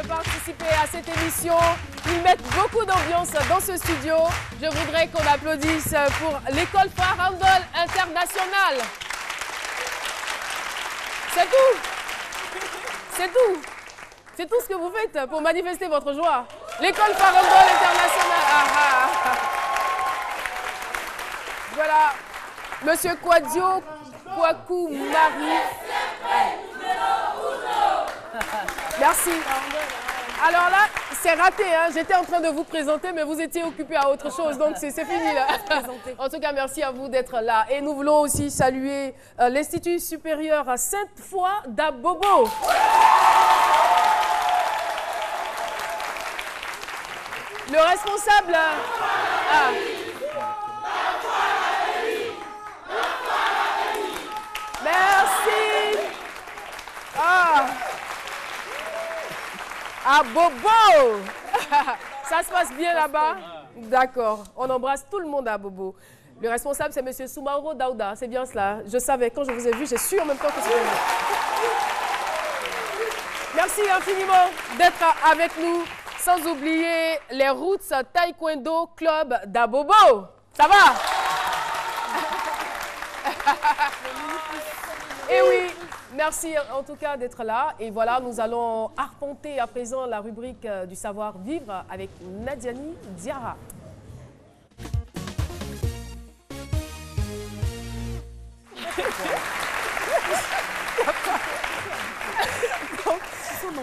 participer à cette émission. Ils mettent beaucoup d'ambiance dans ce studio. Je voudrais qu'on applaudisse pour l'école Farandole Internationale. C'est tout. C'est tout. C'est tout ce que vous faites pour manifester votre joie. L'école Farandole Internationale. Voilà. Monsieur Kwadio Kwaku Marie. Merci. Alors là, c'est raté, hein. J'étais en train de vous présenter, mais vous étiez occupé à autre chose, donc c'est fini là. En tout cas, merci à vous d'être là. Et nous voulons aussi saluer l'Institut supérieur Sainte-Foy d'Abobo. Le responsable... Merci. À Bobo. Ça se passe bien là-bas? D'accord. On embrasse tout le monde à Bobo. Le responsable, c'est M. Soumaoro Daouda. C'est bien cela. Je savais, quand je vous ai vu, j'ai su en même temps que c'était lui. Merci infiniment d'être avec nous. Sans oublier les Roots Taekwondo Club d'Abobo. Ça va? Et oui, merci en tout cas d'être là. Et voilà, nous allons arpenter à présent la rubrique du savoir-vivre avec Nadiani Diarra.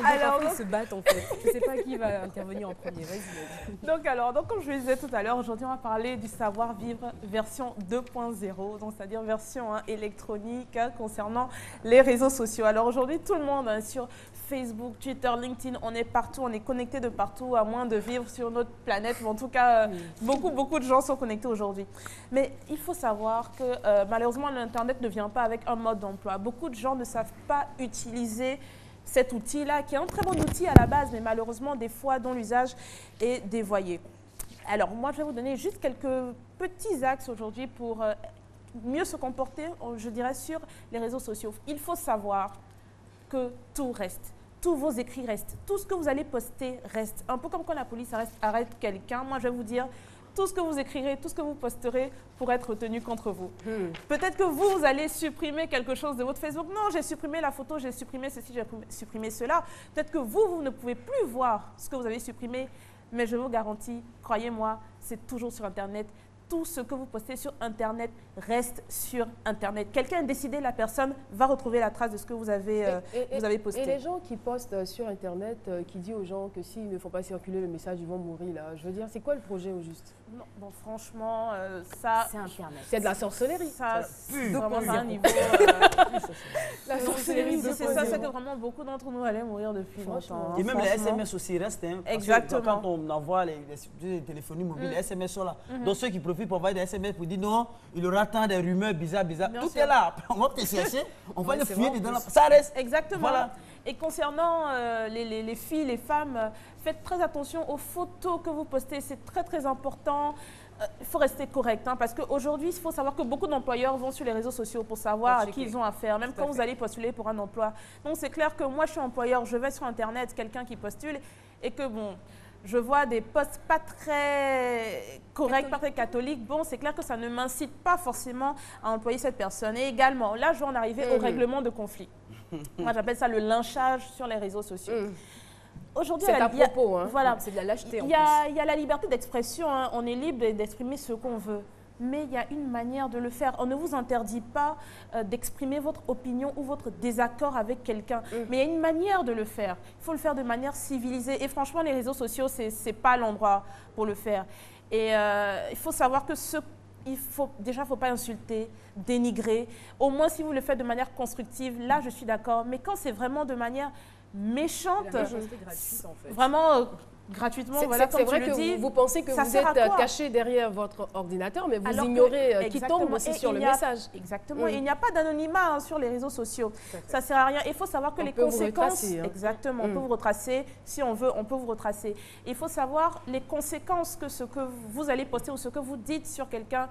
Alors, ils se battent en fait. Je ne sais pas qui va intervenir en premier. Vas-y. Donc, comme je le disais tout à l'heure, aujourd'hui, on va parler du savoir-vivre version 2.0, donc c'est-à-dire version électronique concernant les réseaux sociaux. Alors aujourd'hui, tout le monde sur Facebook, Twitter, LinkedIn, on est partout, on est connecté de partout, à moins de vivre sur notre planète. Mais en tout cas, beaucoup de gens sont connectés aujourd'hui. Mais il faut savoir que malheureusement, l'Internet ne vient pas avec un mode d'emploi. Beaucoup de gens ne savent pas utiliser cet outil-là, qui est un très bon outil à la base, mais malheureusement, des fois, dont l'usage est dévoyé. Alors, moi, je vais vous donner juste quelques petits axes aujourd'hui pour mieux se comporter, je dirais, sur les réseaux sociaux. Il faut savoir que tout reste. Tous vos écrits restent. Tout ce que vous allez poster reste. Un peu comme quand la police arrête quelqu'un. Moi, je vais vous dire, tout ce que vous écrirez, tout ce que vous posterez pourrait être retenu contre vous. Peut-être que vous allez supprimer quelque chose de votre Facebook. Non, j'ai supprimé la photo, j'ai supprimé ceci, j'ai supprimé cela. Peut-être que vous ne pouvez plus voir ce que vous avez supprimé, mais je vous garantis, croyez-moi, c'est toujours sur Internet. Tout ce que vous postez sur Internet reste sur Internet. Quelqu'un a décidé, la personne va retrouver la trace de ce que vous avez posté. Et les gens qui postent sur Internet, qui disent aux gens que s'ils ne font pas circuler le message, ils vont mourir, là. Je veux dire, c'est quoi le projet au juste? Non, bon, franchement, ça... C'est Internet. C'est de la sorcellerie. Ça, c'est vraiment un niveau... La sorcellerie, c'est ça, c'est que vraiment beaucoup d'entre nous allaient mourir depuis longtemps. Et même les SMS aussi restent. Hein, exactement. Quand on envoie les téléphonies mobiles, les SMS sont là. Donc ceux qui profitent pour envoyer des SMS pour dire non, il aura tant de rumeurs bizarres. Tout est là. On va te chercher, on va le fouiller dedans. Ça reste. Exactement. Voilà. Et concernant les filles, les femmes, faites très attention aux photos que vous postez. C'est très important. Il faut rester correct, hein, parce qu'aujourd'hui, il faut savoir que beaucoup d'employeurs vont sur les réseaux sociaux pour savoir à qui ils ont affaire, même quand vous allez postuler pour un emploi. Donc, c'est clair que moi, je suis employeur, je vais sur Internet, quelqu'un qui postule, et que bon, je vois des posts pas très corrects, pas très catholiques. Bon, c'est clair que ça ne m'incite pas forcément à employer cette personne. Et également, là, je vais en arriver au règlement de conflit. Moi, j'appelle ça le lynchage sur les réseaux sociaux. Aujourd'hui, c'est à propos, hein. Voilà. C'est de la lâcheté en plus. Il y a la liberté d'expression, hein. On est libre d'exprimer ce qu'on veut. Mais il y a une manière de le faire. On ne vous interdit pas d'exprimer votre opinion ou votre désaccord avec quelqu'un. Mais il y a une manière de le faire. Il faut le faire de manière civilisée. Et franchement, les réseaux sociaux, ce n'est pas l'endroit pour le faire. Et il faut savoir que il faut pas insulter, dénigrer. Au moins, si vous le faites de manière constructive, là, je suis d'accord. Mais quand c'est vraiment de manière méchante, gratuite, en fait. Vraiment gratuitement, voilà, comme tu le dis. Vous pensez que vous êtes caché derrière votre ordinateur, mais vous ignorez qui tombe aussi sur le message. Exactement. Et il n'y a pas d'anonymat sur les réseaux sociaux. Ça ne sert à rien. Il faut savoir que les conséquences... Exactement. On peut vous retracer. Si on veut, on peut vous retracer. Il faut savoir les conséquences que ce que vous allez poster ou ce que vous dites sur quelqu'un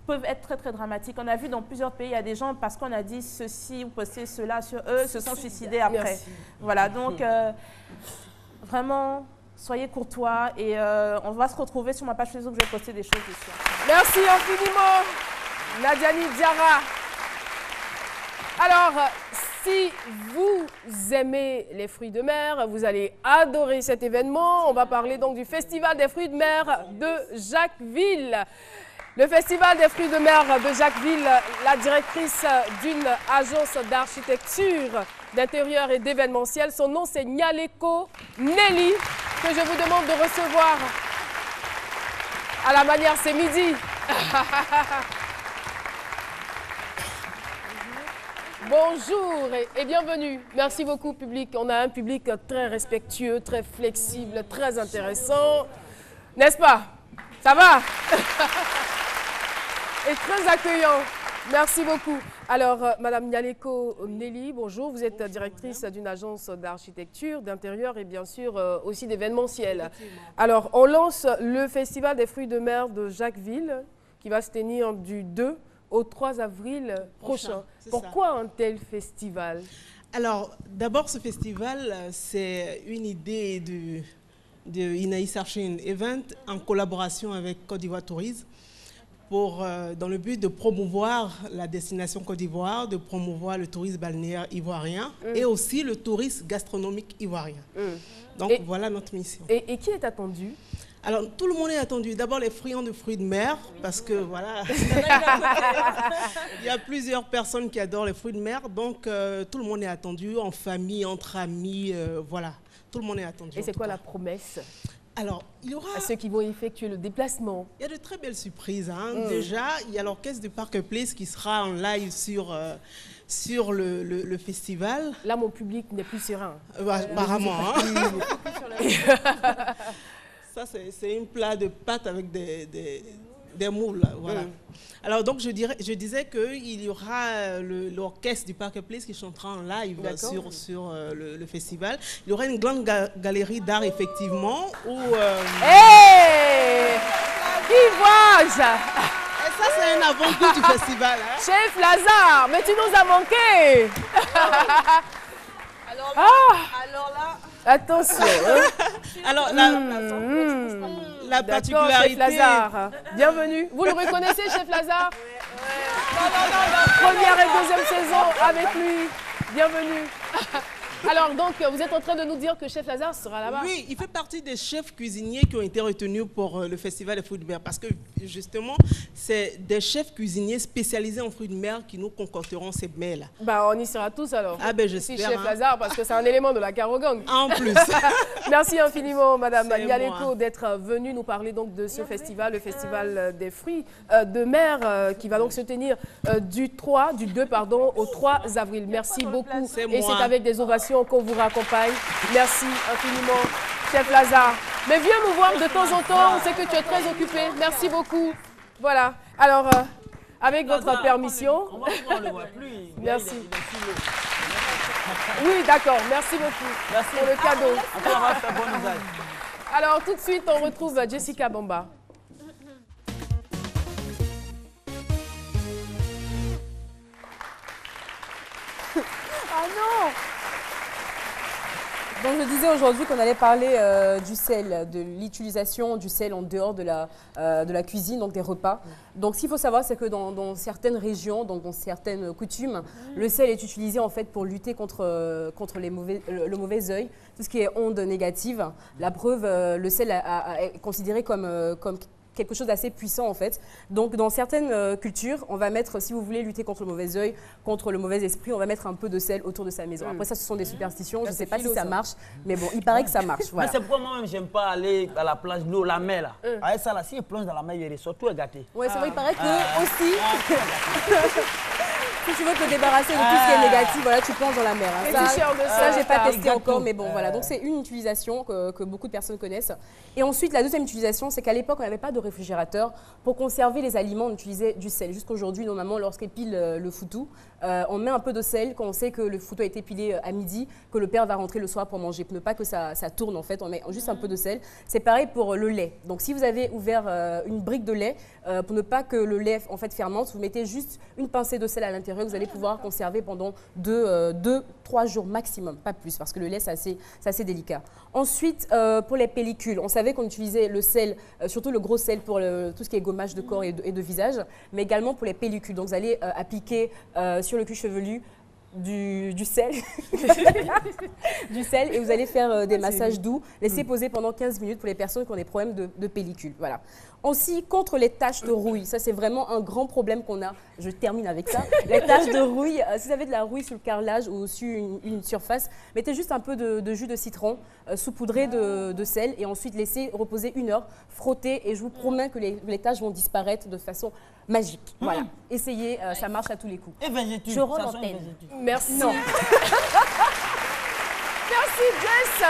peuvent être très dramatiques. On a vu dans plusieurs pays, il y a des gens, parce qu'on a dit ceci ou posté cela sur eux, se sont suicidés après. Voilà, donc vraiment, soyez courtois et on va se retrouver sur ma page Facebook, je vais poster des choses dessus. Merci infiniment, Nadiani Diarra. Alors, si vous aimez les fruits de mer, vous allez adorer cet événement. On va parler donc du Festival des fruits de mer de Jacquesville. Le Festival des fruits de mer de Jacquesville, la directrice d'une agence d'architecture, d'intérieur et d'événementiel, son nom c'est Nyaleko Nelly, que je vous demande de recevoir à la manière c'est midi. Bonjour et bienvenue. Merci beaucoup public. On a un public très respectueux, très flexible, très intéressant. N'est-ce pas? Ça va? Et très accueillant. Merci beaucoup. Alors, Madame Nyaleko Nelly, bonjour. Vous êtes directrice d'une agence d'architecture, d'intérieur et bien sûr aussi d'événementiel. Alors, on lance le Festival des fruits de mer de Jacquesville qui va se tenir du 2 au 3 avril prochain. Pourquoi un tel festival? Alors, d'abord, ce festival, c'est une idée de Inaïs Archin Event en collaboration avec Côte d'Ivoire Tourisme dans le but de promouvoir la destination Côte d'Ivoire, de promouvoir le tourisme balnéaire ivoirien et aussi le tourisme gastronomique ivoirien. Donc, voilà notre mission. Et qui est attendu? Alors, tout le monde est attendu. D'abord, les friands de fruits de mer, parce que, voilà, il y a plusieurs personnes qui adorent les fruits de mer. Donc, tout le monde est attendu, en famille, entre amis, voilà. Tout le monde est attendu. Et c'est quoi la promesse? Alors, il y aura... À ceux qui vont effectuer le déplacement. Il y a de très belles surprises. Hein. Déjà, il y a l'orchestre de Park Place qui sera en live sur le festival. Là, mon public n'est plus serein. Apparemment. Ça, c'est un plat de pâtes avec des moules. Voilà. Alors, donc, je disais qu'il y aura l'orchestre du Park Place qui chantera en live sur le festival. Il y aura une grande galerie d'art, effectivement, où... Hey! Ivoise! Et ça, c'est un avant-goût du festival. Hein? Chef Lazare, mais tu nous as manqué! Alors là... Attention. Alors, la particularité... Chef Lazare, bienvenue. Vous le reconnaissez, Chef Lazare? Première et deuxième saison avec lui. Bienvenue. Alors, donc, vous êtes en train de nous dire que Chef Lazare sera là-bas? Oui, il fait partie des chefs cuisiniers qui ont été retenus pour le Festival des fruits de mer. Parce que, justement, c'est des chefs cuisiniers spécialisés en fruits de mer qui nous concocteront ces mets-là. Bah, on y sera tous alors. Ah ben, j'espère. Si Chef Lazare, parce que c'est un élément de la Carogang. En plus. Merci infiniment, Madame Nyaleko, d'être venue nous parler donc de ce festival, le Festival des fruits de mer, qui va donc se tenir du 2 au 3 avril. Merci beaucoup. Et c'est avec des ovations qu'on vous raccompagne. Merci infiniment, Chef Lazare. Mais viens nous voir de temps en temps, on sait que tu es très occupé. Merci beaucoup. Voilà. Alors, avec votre permission... On ne le voit plus. Merci. Oui, d'accord. Merci beaucoup. Merci pour le cadeau. On va faire bon usage. Alors, tout de suite, on retrouve Jessica Bamba. Ah non! Donc je disais aujourd'hui qu'on allait parler du sel, de l'utilisation du sel en dehors de la cuisine, donc des repas. Donc ce qu'il faut savoir, c'est que dans certaines régions, donc dans certaines coutumes, le sel est utilisé en fait pour lutter contre le mauvais œil, tout ce qui est ondes négatives. La preuve, le sel est considéré comme quelque chose d'assez puissant en fait. Donc dans certaines cultures, on va mettre, si vous voulez lutter contre le mauvais œil, contre le mauvais esprit, on va mettre un peu de sel autour de sa maison. Après ça, ce sont des superstitions, je ne sais pas si ça marche, mais bon, il paraît que ça marche. Voilà. Mais c'est pourquoi moi-même, j'aime pas aller à la plage de l'eau, la mer là. Avec ça là, si il plonge dans la mer, il ressort, tout est gâté. Oui, c'est vrai, il paraît que aussi... Si tu veux te débarrasser de tout ce qui est négatif, voilà, tu plonges dans la mer. Hein. Ça, j'ai pas testé encore, mais bon, voilà. Donc, c'est une utilisation que beaucoup de personnes connaissent. Et ensuite, la deuxième utilisation, c'est qu'à l'époque, on n'avait pas de réfrigérateur. Pour conserver les aliments, on utilisait du sel. Jusqu'aujourd'hui, normalement, lorsqu'on pile le foutou, On met un peu de sel quand on sait que le photo a été pilé à midi, que le père va rentrer le soir pour manger, pour ne pas que ça tourne en fait, on met juste un peu de sel. C'est pareil pour le lait. Donc si vous avez ouvert une brique de lait, pour ne pas que le lait en fait fermente, vous mettez juste une pincée de sel à l'intérieur, vous allez pouvoir conserver pendant 2-3 jours maximum, pas plus, parce que le lait c'est assez délicat. Ensuite, pour les pellicules, on savait qu'on utilisait le sel, surtout le gros sel pour tout ce qui est gommage de corps et de visage, mais également pour les pellicules. Donc vous allez appliquer sur le cuir chevelu du sel. Du sel, et vous allez faire des massages doux. Laissez poser pendant 15 minutes pour les personnes qui ont des problèmes de pellicule. Voilà. Aussi, contre les taches de rouille, ça c'est vraiment un grand problème qu'on a. Je termine avec ça. Les taches de rouille, si vous avez de la rouille sur le carrelage ou sur une surface, mettez juste un peu de jus de citron saupoudré de sel et ensuite laissez reposer 1 heure, frottez et je vous promets que les taches vont disparaître de façon magique. Voilà. Essayez, ça marche à tous les coups. Et végétude. Je rends l'antenne. Merci. Non. Merci Jess.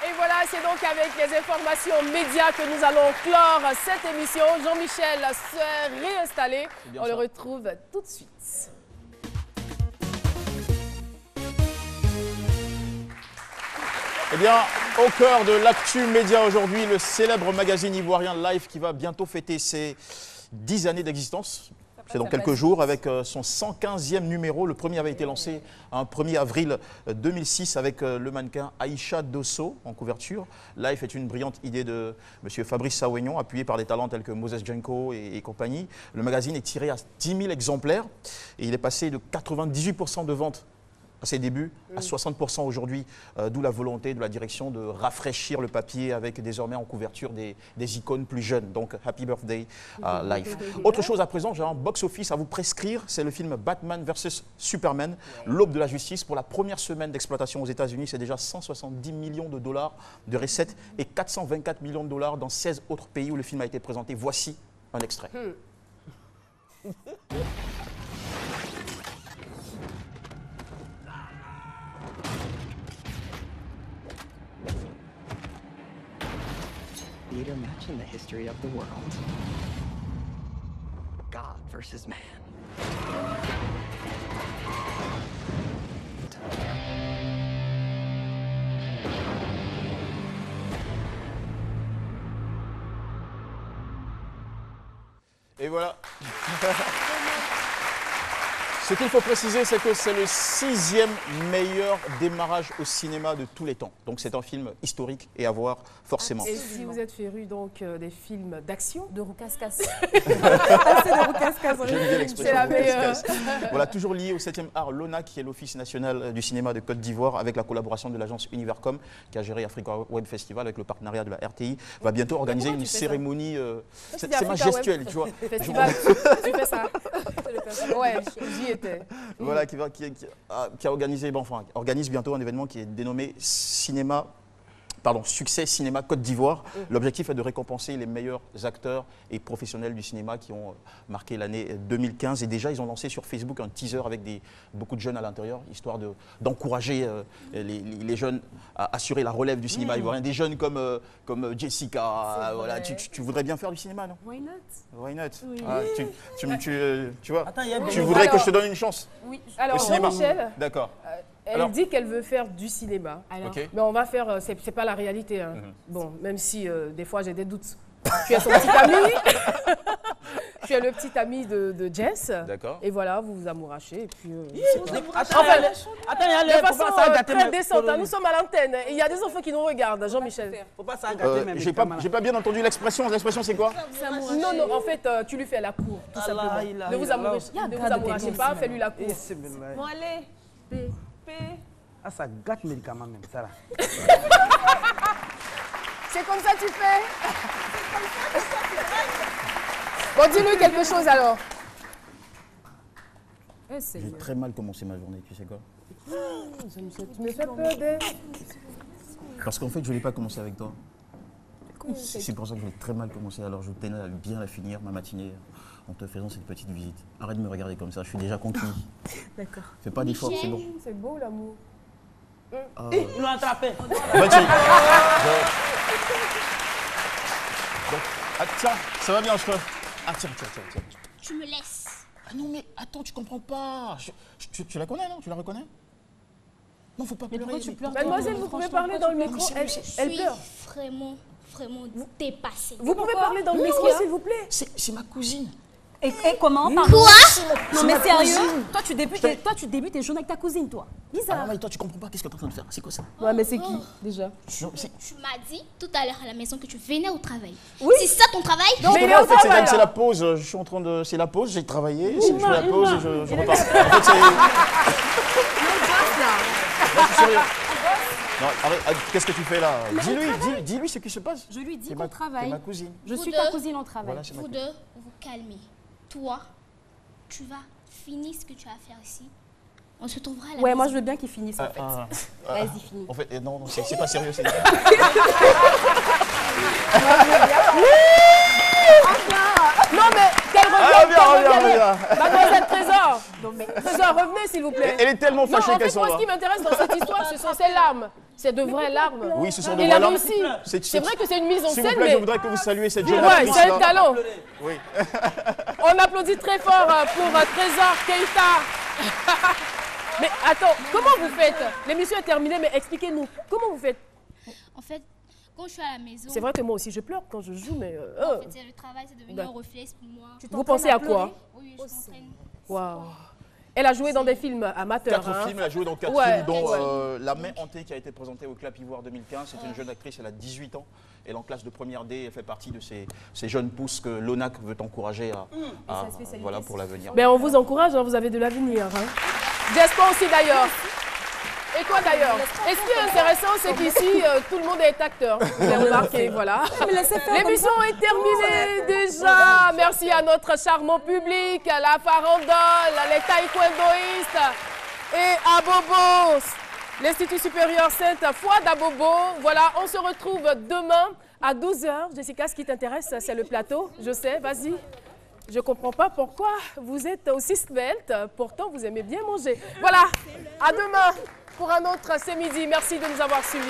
Et voilà, c'est donc avec les informations médias que nous allons clore cette émission. Jean-Michel s'est réinstallé. On le retrouve tout de suite. Eh bien, au cœur de l'actu média aujourd'hui, le célèbre magazine ivoirien Life qui va bientôt fêter ses 10 années d'existence. C'est dans quelques jours avec son 115e numéro. Le premier avait été lancé un 1er avril 2006 avec le mannequin Aïcha Dosso en couverture. Life est une brillante idée de M. Fabrice Sawignon, appuyé par des talents tels que Moses Djenko et compagnie. Le magazine est tiré à 10 000 exemplaires et il est passé de 98% de ventes à ses débuts à 60% aujourd'hui, d'où la volonté de la direction de rafraîchir le papier avec désormais en couverture des icônes plus jeunes. Donc, happy birthday Life. Autre chose à présent, j'ai un box-office à vous prescrire, c'est le film Batman vs Superman, l'aube de la justice. Pour la première semaine d'exploitation aux États-Unis, c'est déjà 170 millions de dollars de recettes et 424 millions de dollars dans 16 autres pays où le film a été présenté. Voici un extrait. Theater match in the history of the world. God versus man. Et voilà. Ce qu'il faut préciser, c'est que c'est le 6e meilleur démarrage au cinéma de tous les temps. Donc c'est un film historique et à voir forcément. Et si vous êtes féru donc des films d'action, De Roucascas. c'est de Roucascas. J'aime bien l'expression. C'est la meilleure. Voilà, toujours lié au 7e art, l'ONAC, qui est l'Office national du cinéma de Côte d'Ivoire, avec la collaboration de l'agence Univercom, qui a géré Africa Web Festival avec le partenariat de la RTI, va bientôt organiser une cérémonie. C'est ma gestuelle, tu vois. Festival, tu fais ça. Ouais, j'y étais. Voilà, qui a organisé, bon, enfin, organise bientôt un événement qui est dénommé Succès Cinéma Côte d'Ivoire. L'objectif est de récompenser les meilleurs acteurs et professionnels du cinéma qui ont marqué l'année 2015. Et déjà, ils ont lancé sur Facebook un teaser avec beaucoup de jeunes à l'intérieur, histoire d'encourager les jeunes à assurer la relève du cinéma ivoirien. Des jeunes comme Jessica. Voilà. Tu voudrais bien faire du cinéma, non? Why not? Why not? Oui. Ah, tu vois, Attends, il y a tu voudrais que je te donne une chance Oui. Alors, au cinéma? Jean-Michel, D'accord. elle Alors- dit qu'elle veut faire du cinéma. Alors, Ok. Mais on va faire, c'est pas la réalité. Hein. Bon, même si des fois j'ai des doutes. Tu es son petit ami. Tu es le petit ami de Jess. D'accord. Et voilà, vous vous amourachez. Et puis, Attends, il y a de les faut façon pas ça gâter très mes décente, hein, nous colonis. sommes à l'antenne. Et il y a des enfants qui nous regardent, Jean-Michel. Faut pas ça gâter mes J'ai pas bien entendu l'expression. L'expression, c'est quoi? Non, non, en fait, tu lui fais la cour, tout simplement. Ne vous amourachez pas, fais-lui la cour. Bon, allez. P. Ah, ça gâte médicament même, ça là. C'est comme ça que tu fais. Bon, dis-lui quelque chose alors. J'ai très mal commencé ma journée, tu sais quoi? Tu me fais peur Parce qu'en fait, je ne voulais pas commencer avec toi. C'est pour ça que je voulais très mal commencer. Alors je tenais à bien la finir, ma matinée, en te faisant cette petite visite. Arrête de me regarder comme ça, je suis déjà conquis. d'accord. Fais pas d'efforts, c'est bon. C'est beau l'amour. Ils l'ont attrapé. Vas-y. Ah tiens, ça va bien, je crois. Ah tiens. Tu me laisses. Ah non, mais attends, tu comprends pas. Tu la connais, non? Tu la reconnais? Non, faut pas pleurer. Mademoiselle, vous pouvez parler dans le micro. Elle pleure. Vraiment dépassée. Vous pouvez parler dans le micro, s'il vous plaît? C'est ma cousine. Et comment? Quoi? Non mais sérieux? Toi tu débutes tes journées avec ta cousine, toi. Bizarre. Ah non, mais toi, tu comprends pas. Qu'est-ce que tu es en train de faire? C'est quoi ça? Ouais, mais c'est qui, déjà? Tu m'as dit tout à l'heure à la maison que tu venais au travail. Oui. C'est ça ton travail? Non, mais en fait, c'est la pause. Je suis en train de... C'est la pause, j'ai travaillé. Je fais la pause et je repars. En fait, c'est... Non, je suis sérieux. Non, arrête, qu'est-ce que tu fais là? Dis-lui ce qui se passe. Je lui dis qu'on travaille. C'est ma cousine. Je suis ta cousine, on travaille. Voilà, Vous deux, vous calmez. Toi, tu vas finir ce que tu as à faire ici. On se trouvera à la maison. Moi je veux bien qu'il finisse en fait. Vas-y, finis. En fait, non, c'est pas sérieux. C'est... Non, mais qu'elle revienne. Reviens. Mademoiselle Trésor. Trésor, revenez, s'il vous plaît. Elle est tellement fâchée qu'elle s'en va. Moi, ce qui m'intéresse dans cette histoire, ce sont ses larmes. C'est de vraies larmes. Oui, ce sont de vraies vraies larmes. larmes. C'est vrai que c'est une mise en S'il scène, vous plaît, mais... je voudrais que vous saluiez cette jeune actrice. Ouais, c'est un talent. Oui. On applaudit très fort pour Trésor Keita. Mais attends, comment vous faites? L'émission est terminée, mais expliquez-nous. Comment vous faites? En fait, quand je suis à la maison... C'est vrai que moi aussi, je pleure quand je joue, mais... En fait, c'est le travail, c'est devenu un réflexe pour moi. Vous pensez à quoi? Oui, je m'entraîne. Waouh. Elle a joué dans des films amateurs. 4 films, elle a joué dans 4 films, dont La main hantée qui a été présentée au Clap Ivoire 2015. C'est une jeune actrice, elle a 18 ans. Elle est en classe de première D, elle fait partie de ces jeunes pousses que l'ONAC veut encourager voilà, pour l'avenir. Ben, on vous encourage, hein, vous avez de l'avenir. Hein. J'espère aussi d'ailleurs. Et toi d'ailleurs? Et ce qui est intéressant, c'est qu'ici, tout le monde est acteur. Vous avez remarqué, voilà. L'émission est terminée déjà. Merci à notre charmant public, à la farandole, les taekwondoïstes et à Bobos, l'Institut supérieur Sainte-Foi d'Abobo. Voilà, on se retrouve demain à 12h. Jessica, ce qui t'intéresse, c'est le plateau. Je sais, vas-y. Je ne comprends pas pourquoi vous êtes aussi svelte, pourtant vous aimez bien manger. Voilà, à demain pour un autre C'est Midi. Merci de nous avoir suivis.